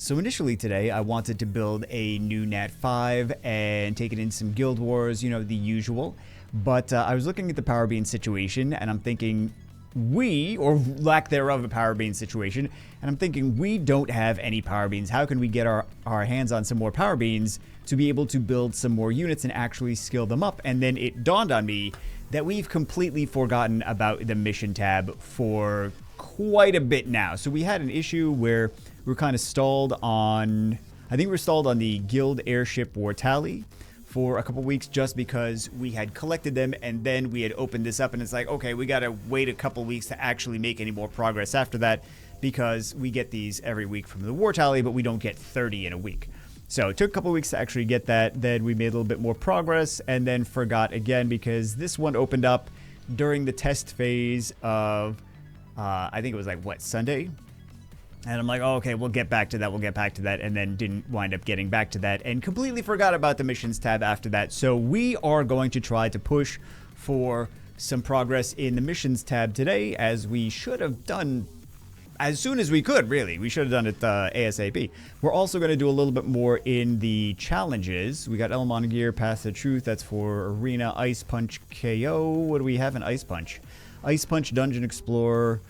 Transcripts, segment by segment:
So initially today, I wanted to build a new Nat 5 and take it in some Guild Wars, you know, the usual. But I was looking at the Power Bean situation, and I'm thinking or lack thereof a Power Bean situation, and I'm thinking we don't have any Power Beans. How can we get our hands on some more Power Beans to be able to build some more units and actually skill them up? And then it dawned on me that we've completely forgotten about the mission tab for quite a bit now. So we had an issue where we were kind of stalled on, I think we were stalled on the Guild Airship War Tally for a couple weeks just because we had collected them and then we had opened this up and it's like, okay, we got to wait a couple weeks to actually make any more progress after that because we get these every week from the War Tally, but we don't get 30 in a week. So it took a couple weeks to actually get that. Then we made a little bit more progress and then forgot again because this one opened up during the test phase of, I think it was like, what, Sunday? And I'm like, oh, okay, we'll get back to that, and then didn't wind up getting back to that, and completely forgot about the missions tab after that. So we are going to try to push for some progress in the missions tab today, as we should have done as soon as we could, really. We should have done it ASAP. We're also going to do a little bit more in the challenges. We got Elmon Gear, Path to Truth, that's for Arena, Ice Punch, KO. What do we have in Ice Punch? Ice Punch, Dungeon Explorer.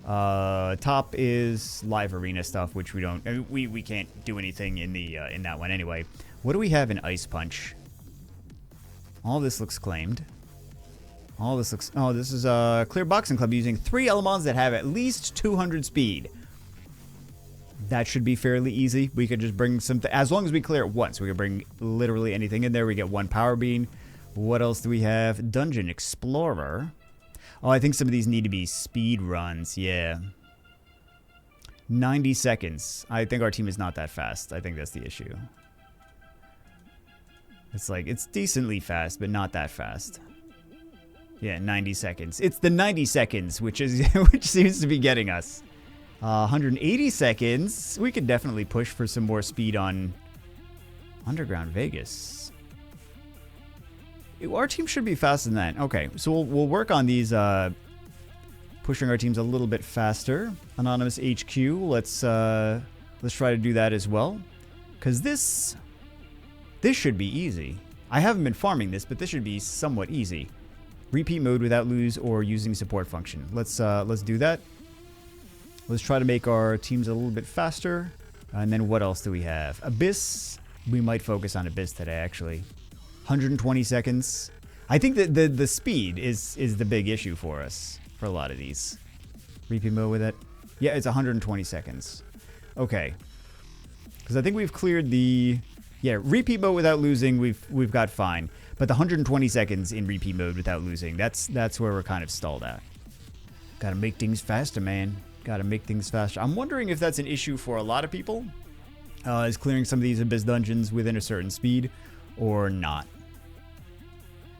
Top is live arena stuff, which we don't. I mean, we can't do anything in the in that one anyway. What do we have in Ice Punch? All this looks claimed. All this looks. Oh, this is a clear boxing club using 3 Elmons that have at least 200 speed. That should be fairly easy. We could just bring something as long as we clear it once. We could bring literally anything in there. We get 1 power bean. What else do we have? Dungeon Explorer. Oh, I think some of these need to be speed runs. Yeah. 90 seconds. I think our team is not that fast. I think that's the issue. It's like, it's decently fast, but not that fast. Yeah, 90 seconds. It's the 90 seconds, which seems to be getting us. 180 seconds. We could definitely push for some more speed on Underground Vegas. Our team should be faster than that. Okay, so we'll work on these, pushing our teams a little bit faster. Anonymous HQ, let's try to do that as well, because this should be easy. I haven't been farming this, but this should be somewhat easy. Repeat mode without lose or using support function. Let's do that. Let's try to make our teams a little bit faster. And then what else do we have? Abyss. We might focus on Abyss today, actually. 120 seconds. I think that the speed is the big issue for us for a lot of these. Repeat mode with it. Yeah, it's 120 seconds. Okay. Because I think we've cleared the... Yeah, repeat mode without losing, we've got fine. But the 120 seconds in repeat mode without losing, that's where we're kind of stalled at. Gotta make things faster, man. Gotta make things faster. I'm wondering if that's an issue for a lot of people. Is clearing some of these Abyss dungeons within a certain speed or not.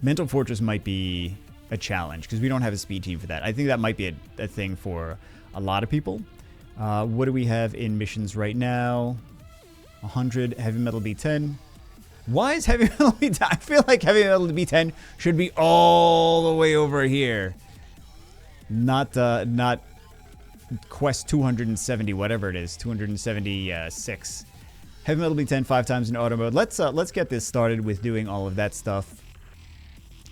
Mental Fortress might be a challenge because we don't have a speed team for that. I think that might be a thing for a lot of people. What do we have in missions right now? 100 Heavy Metal B10. Why is Heavy Metal B10? I feel like Heavy Metal B10 should be all the way over here. Not Quest 270, whatever it is, 276. Heavy Metal B10 5 times in auto mode. Let's get this started with doing all of that stuff.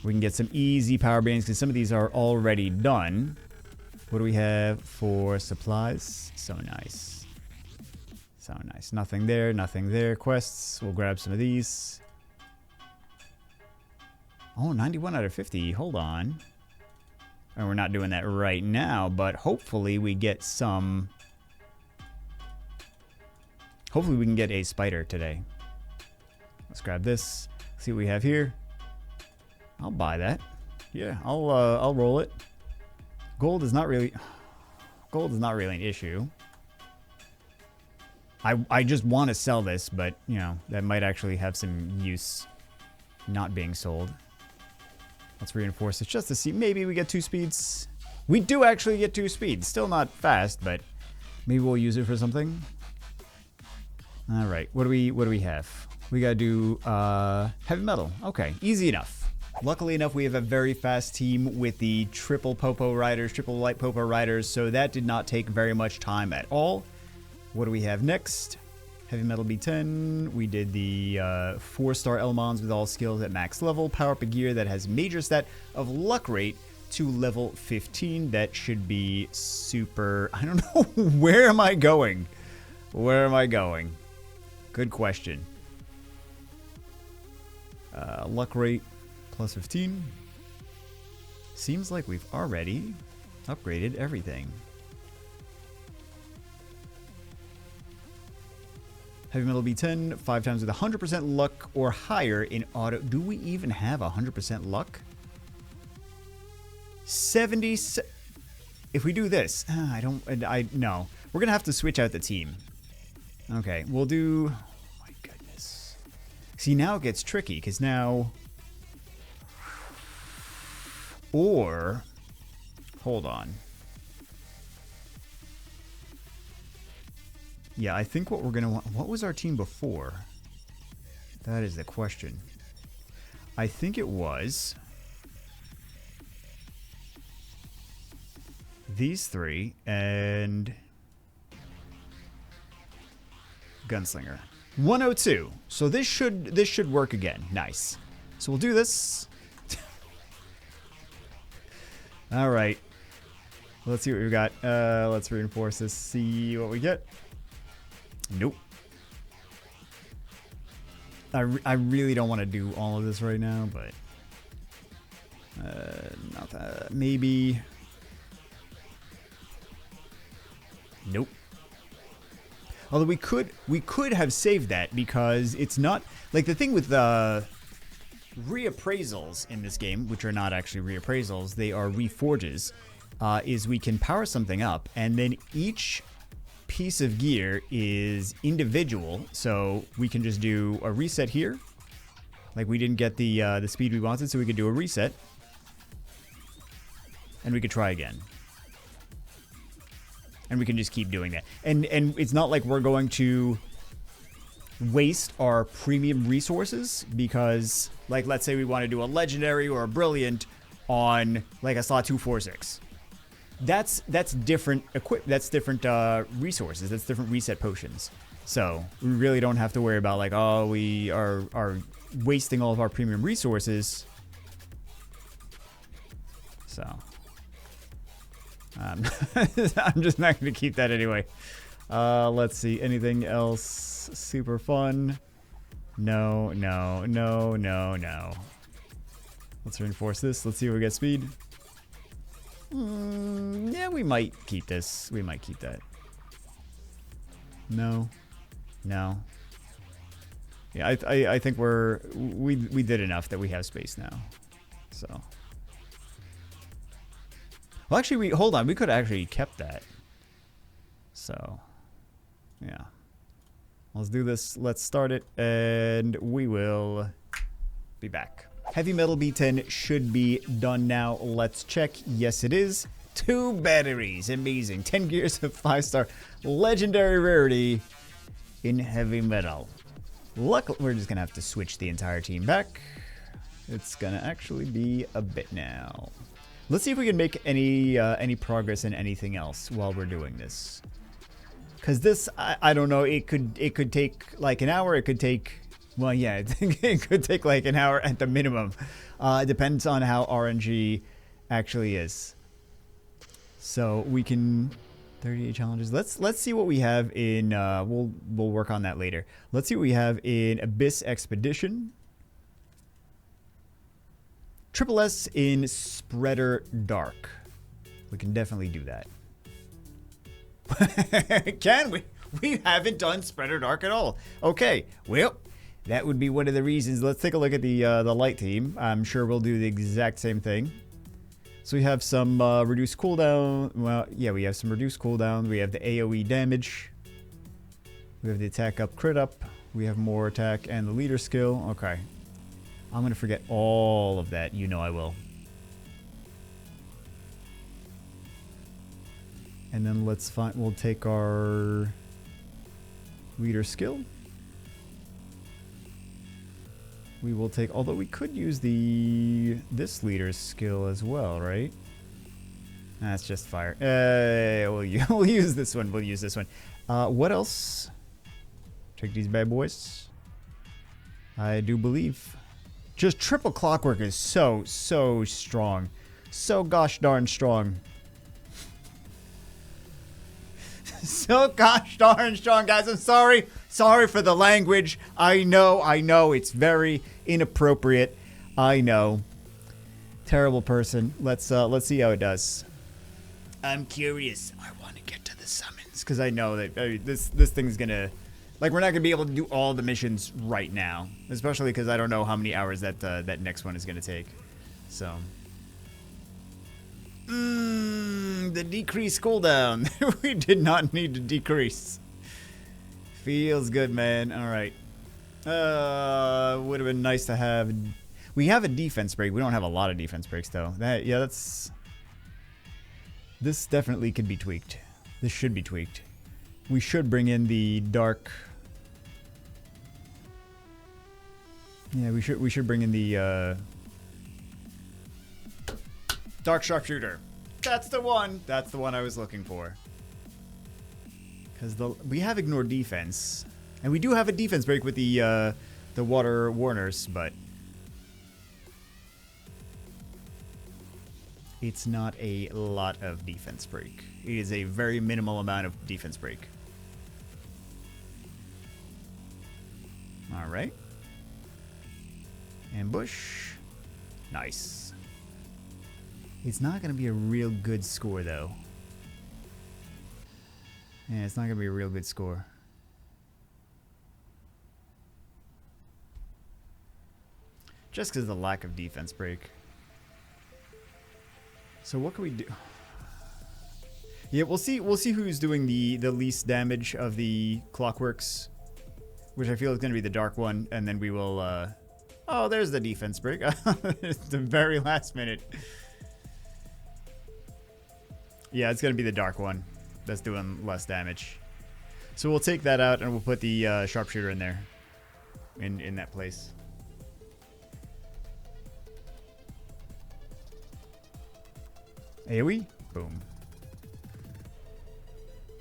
We can get some easy power beans because some of these are already done. What do we have for supplies? So nice. So nice. Nothing there, nothing there. Quests, we'll grab some of these. Oh, 91 out of 50. Hold on. And we're not doing that right now, but hopefully we get some... Hopefully we can get a spider today. Let's grab this. See what we have here. I'll buy that. Yeah, I'll roll it. Gold is not really an issue. I just want to sell this, but you know, that might actually have some use not being sold. Let's reinforce it just to see. Maybe we get 2 speeds. We do actually get 2 speeds. Still not fast, but maybe we'll use it for something. All right, what do we have? We gotta do heavy metal. Okay, easy enough. Luckily enough, we have a very fast team with the triple Popo riders, triple light Popo riders, so that did not take very much time at all. What do we have next? Heavy Metal B10. We did the 4-star Elmons with all skills at max level. Power up a gear that has major stat of luck rate to level 15. That should be super... I don't know. Where am I going? Where am I going? Good question. Luck rate plus 15. Seems like we've already upgraded everything. Heavy Metal B10, 5 times with 100% luck or higher in auto. Do we even have 100% luck? 70. If we do this, no. We're going to have to switch out the team. Okay, we'll do... Oh my goodness. See, now it gets tricky, because now... Or... Hold on. Yeah, I think what we're going to want... What was our team before? That is the question. I think it was... These three and... Gunslinger. 102. So this should work again. Nice. So we'll do this. All right. Let's see what we've got. Let's reinforce this. See what we get. Nope. I really don't want to do all of this right now, but not that. Maybe. Nope. Although we could have saved that, because it's not like the thing with reappraisals in this game, which are not actually reappraisals, they are reforges. Is we can power something up, and then each piece of gear is individual, so we can just do a reset here. Like we didn't get the speed we wanted, so we could do a reset, and we could try again. And we can just keep doing that. And it's not like we're going to waste our premium resources, because, like, let's say we want to do a legendary or a brilliant on, like, a slot 246. That's different that's different resources. That's different reset potions. So we really don't have to worry about, like, oh, we are wasting all of our premium resources. So I'm just not going to keep that anyway. Let's see. Anything else super fun? No. Let's reinforce this. Let's see if we get speed. Yeah, we might keep this. We might keep that. No. Yeah, I think we did enough that we have space now. So. Well, actually, hold on. We could have actually kept that. So, yeah. Let's do this. Let's start it, and we will be back. Heavy Metal B10 should be done now. Let's check. Yes, it is. 2 batteries. Amazing. 10 gears of 5-star legendary rarity in Heavy Metal. Luckily, we're just going to have to switch the entire team back. It's going to actually be a bit now. Let's see if we can make any progress in anything else while we're doing this. Because this, I don't know, it could take like an hour. It could take, well, yeah, it could take like an hour at the minimum. It depends on how RNG actually is. So we can 38 challenges. Let's see what we have in. We'll work on that later. Let's see what we have in Abyss Expedition. Triple S in Spreader Dark. We can definitely do that. Can we? We haven't done Spreader Dark at all. Okay, well, that would be one of the reasons. Let's take a look at the light team. I'm sure we'll do the exact same thing. So we have some reduced cooldown. Well, yeah, we have some reduced cooldown. We have the AoE damage. We have the attack up, crit up. We have more attack and the leader skill. Okay. I'm going to forget all of that. You know I will. And then let's find, we'll take our leader skill. We will take, although we could use this leader's skill as well, right? That's just fire. We'll use this one. We'll use this one. What else? Take these bad boys. I do believe. Just triple clockwork is so strong. So gosh darn strong. So gosh darn strong, guys. I'm sorry. Sorry for the language. I know. It's very inappropriate. I know. Terrible person. Let's see how it does. I'm curious. I want to get to the summons because I know that this thing's gonna, like, we're not gonna be able to do all the missions right now, especially because I don't know how many hours that that next one is gonna take. So, the decreased cooldown. We did not need to decrease. Feels good, man. All right. Would have been nice to have. We have a defense break. We don't have a lot of defense breaks though. That's. This definitely could be tweaked. This should be tweaked. We should bring in the dark. Yeah, we should bring in the dark sharpshooter. That's the one. That's the one I was looking for. Because we have ignored defense, and we do have a defense break with the water warners, but it's not a lot of defense break. It is a very minimal amount of defense break. All right. Ambush. Nice. It's not going to be a real good score, though. Yeah, it's not going to be a real good score. Just because of the lack of defense break. So what can we do? Yeah, we'll see who's doing the least damage of the clockworks, which I feel is going to be the dark one, and then we will oh, there's the defense break. It's the very last minute. Yeah, it's going to be the dark one that's doing less damage. So we'll take that out and we'll put the sharpshooter in there, in that place. AoE? Boom.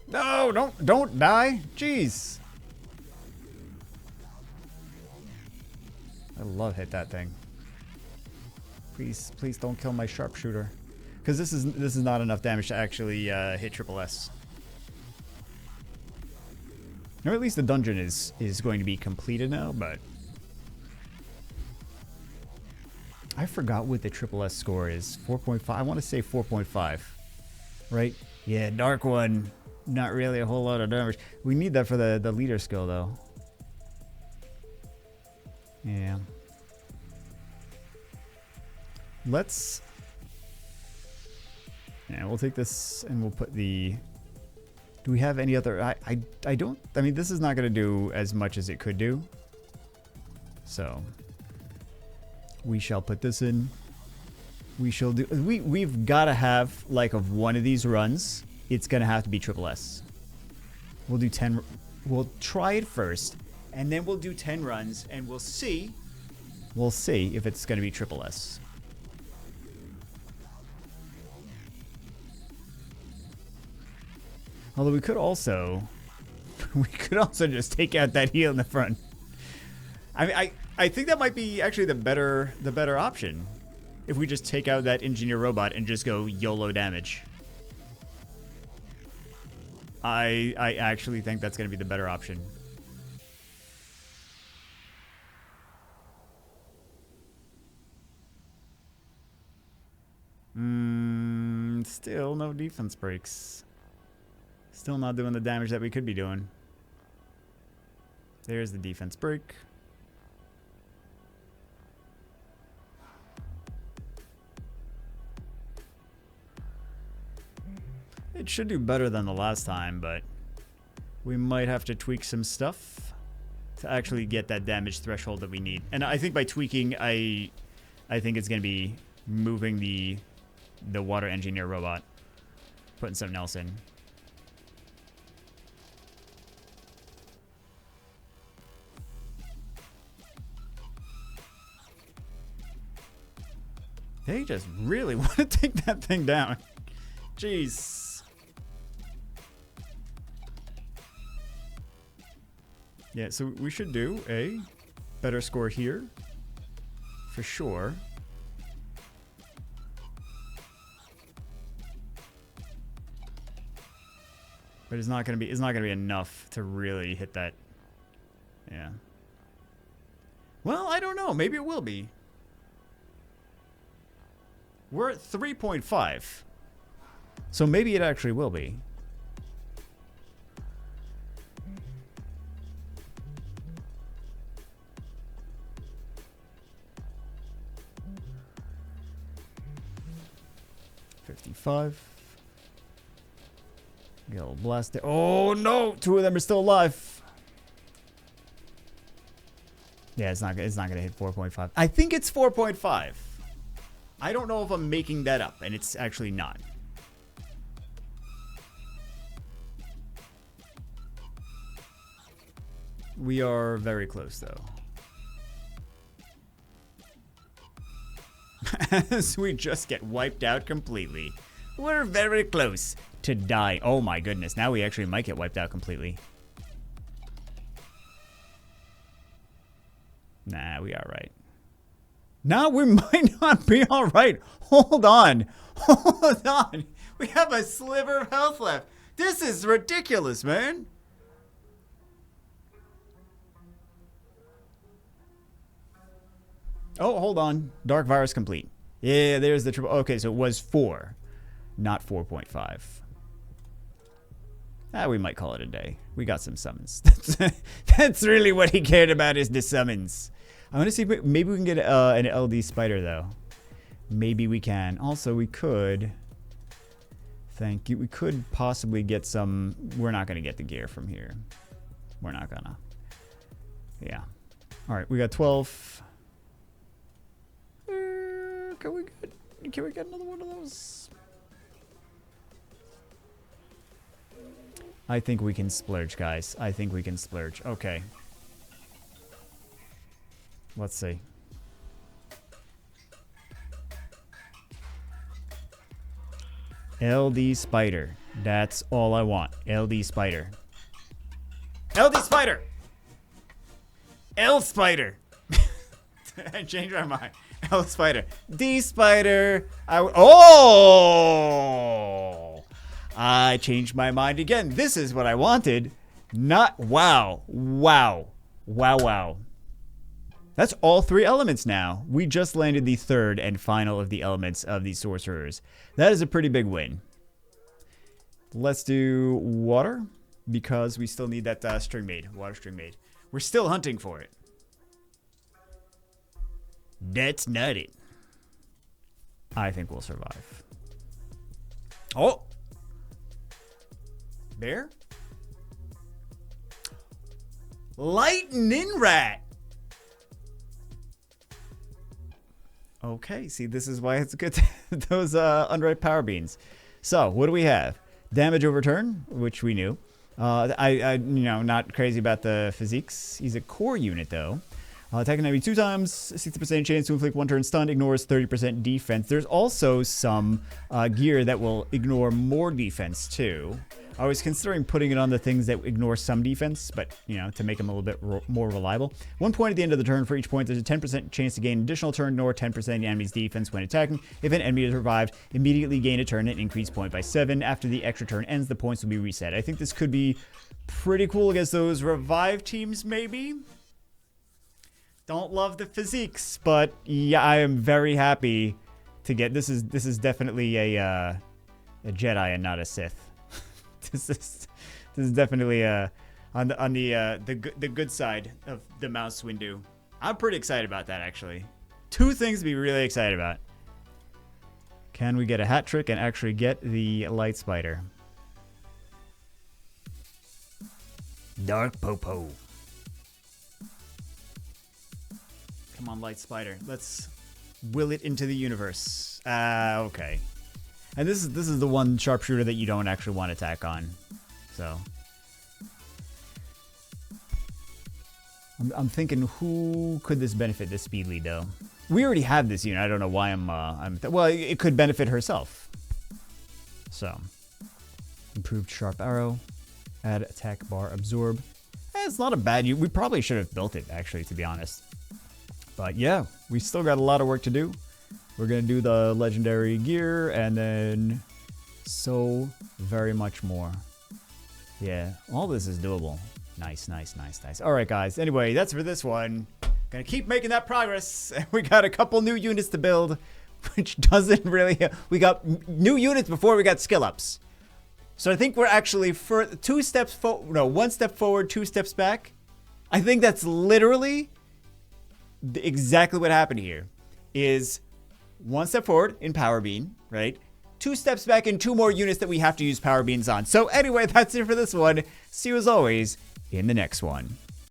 No, don't die. Jeez. I love hit that thing. Please don't kill my sharpshooter. Because this is not enough damage to actually hit triple S. Or at least the dungeon is going to be completed now, but I forgot what the triple S score is. 4.5. I want to say 4.5. Right? Yeah, dark one. Not really a whole lot of damage. We need that for the leader skill though. Yeah. Let's. Yeah, we'll take this and we'll put the. Do we have any other? I don't. I mean, this is not going to do as much as it could do. So we shall put this in. We shall do. We've got to have like of one of these runs. It's going to have to be triple S. We'll do 10. We'll try it first, and then we'll do 10 runs, and we'll see. We'll see if it's going to be triple S. Although we could also just take out that heal in the front. I mean, I think that might be actually the better option. If we just take out that engineer robot and just go YOLO damage. I actually think that's going to be the better option. Still no defense breaks. Still not doing the damage that we could be doing. There's the defense break. It should do better than the last time, but we might have to tweak some stuff to actually get that damage threshold that we need. And I think by tweaking, I think it's going to be moving the water engineer robot, putting something else in. They just really want to take that thing down. Jeez. Yeah, so we should do a better score here. For sure. But it's not gonna be enough to really hit that. Yeah. Well, I don't know. Maybe it will be. We're at 3.5. So maybe it actually will be. $55. Get a little blast there. Oh no! 2 of them are still alive. Yeah, it's not gonna hit 4.5. I think it's 4.5. I don't know if I'm making that up, and it's actually not. We are very close, though. As we just get wiped out completely. We're very close to die. Oh my goodness, now we actually might get wiped out completely. Nah, we are right. Now we might not be all right. Hold on. Hold on. We have a sliver of health left. This is ridiculous, man. Oh, hold on. Dark virus complete. Yeah, there's the triple. Okay, so it was 4, not 4.5. Ah, we might call it a day. We got some summons. That's really what he cared about, is the summons. I want to see if maybe we can get an LD spider, though. Maybe we can. Also, we could... Thank you. We could possibly get some... We're not going to get the gear from here. We're not gonna. Yeah. All right, we got 12. Can we get another one of those? I think we can splurge, guys. I think we can splurge. Okay. Let's see. LD spider. That's all I want. LD spider. LD spider! L spider! I changed my mind. L spider. D spider. Oh! I changed my mind again. This is what I wanted. Not... Wow. Wow. Wow, wow. That's all 3 elements now. We just landed the 3rd and final of the elements of the sorcerers. That is a pretty big win. Let's do water, because we still need that string maid. Water string maid. We're still hunting for it. That's not it. I think we'll survive. Oh! Bear? Lightning rat! Okay, see, this is why it's good to those unripe power beans. So, what do we have? Damage over turn, which we knew. You know, not crazy about the physiques. He's a core unit, though. Attacking enemy 2 times, 60% chance to inflict 1 turn stun, ignores 30% defense. There's also some gear that will ignore more defense, too. I was considering putting it on the things that ignore some defense, but, you know, to make them a little bit more reliable. 1 point at the end of the turn. For each point, there's a 10% chance to gain an additional turn, nor 10% of the enemy's defense when attacking. If an enemy is revived, immediately gain a turn and increase point by 7. After the extra turn ends, the points will be reset. I think this could be pretty cool against those revive teams, maybe? Don't love the physiques, but yeah, I am very happy to get... This is definitely a Jedi and not a Sith. This is definitely on the good side of the mouse window. I'm pretty excited about that, actually. 2 things to be really excited about. Can we get a hat trick and actually get the light spider? Dark Popo. Come on, light spider. Let's will it into the universe. Okay. And this is the one sharpshooter that you don't actually want to attack on. So I'm thinking, who could this benefit, this speed lead, though? We already have this unit. I don't know why well, it could benefit herself. So improved sharp arrow, add attack bar absorb. it's not a bad... We probably should have built it, actually, to be honest. But yeah, we still got a lot of work to do. We're going to do the legendary gear and then so very much more. Yeah, all this is doable. Nice, nice, nice, nice. All right, guys. Anyway, that's for this one. Gonna keep making that progress. We got a couple new units to build, which doesn't really... We got new units before we got skill ups. So I think we're actually for 2 steps forward, no, 1 step forward, 2 steps back. I think that's literally exactly what happened here. Is 1 step forward in Power Bean, right? 2 steps back and 2 more units that we have to use Power Beans on. So anyway, that's it for this one. See you as always in the next one.